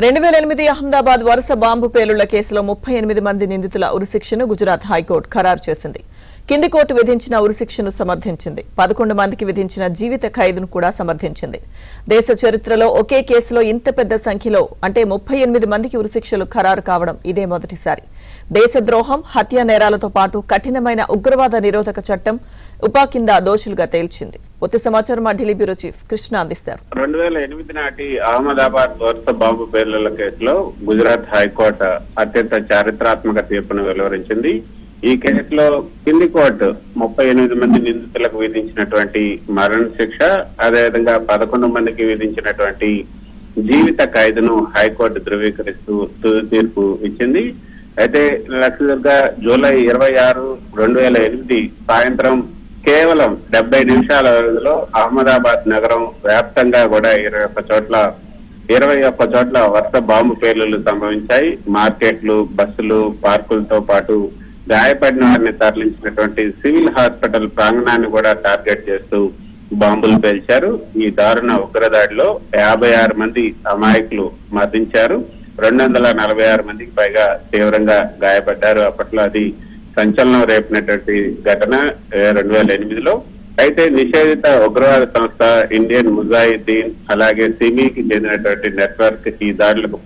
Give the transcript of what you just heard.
2008 అహ్మదాబాద్ వరుస బాంబు పేలుళ్ల కేసులో 38 మంది నిందితుల ఉరిశిక్షను గుజరాత్ హైకోర్టు ఖరారు చేసింది. కింది కోర్టు విధించిన ఉరిశిక్షను సమర్థించింది. 11 మందికి విధించిన జీవిత ఖైదును కూడా సమర్థించింది. దేశ చరిత్రలో ఒకే కేసులో ఇంత పెద్ద సంఖ్యలో అంటే 38 మందికి ఉరిశిక్షలు ఖరారు కావడం ఇదే మొదటిసారి. దేశద్రోహం, హత్య నేరాలతో పాటు కఠినమైన ఉగ్రవాద నిరోధక చట్టం ఉపా కింద దోషులుగా తేల్చింది. పూర్తి సమాచారం మా ఢిల్లీ బ్యూరో చీఫ్ కృష్ణ అందిస్తారు. 2008 నాటి అహ్మదాబాద్ వరుస బాంబు పేలుళ్ల కేసులో గుజరాత్ హైకోర్టు అత్యంత చారిత్రాత్మక తీర్పును వెలువరించింది. ఈ కేసులో కింది కోర్టు 38 మంది నిందితులకు విధించినటువంటి మరణ శిక్ష, అదేవిధంగా 11 మందికి విధించినటువంటి జీవిత ఖైదును హైకోర్టు ధృవీకరిస్తూ తుది తీర్పు ఇచ్చింది. అయితే లక్షదుర్గ జూలై 26, 2008 సాయంత్రం కేవలం 70 నిమిషాల వ్యవధిలో అహ్మదాబాద్ నగరం వ్యాప్తంగా కూడా 21 చోట్ల వరుస బాంబు పేలుళ్లు సంభవించాయి. మార్కెట్లు, బస్సులు, పార్కులతో పాటు గాయపడిన వారిని తరలించినటువంటి సివిల్ హాస్పిటల్ ప్రాంగణాన్ని కూడా టార్గెట్ చేస్తూ బాంబులు పేల్చారు. ఈ దారుణ ఉగ్రదాడిలో 56 మంది అమాయకులు మరణించారు. 246 మందికి పైగా తీవ్రంగా గాయపడ్డారు. అప్పట్లో అది సంచలనం రేపినటువంటి ఘటన 2008లో. అయితే నిషేధిత ఉగ్రవాద సంస్థ ఇండియన్ ముజాహిద్దీన్ అలాగే సిమీకి చెందినటువంటి నెట్వర్క్ ఈ దాడులకు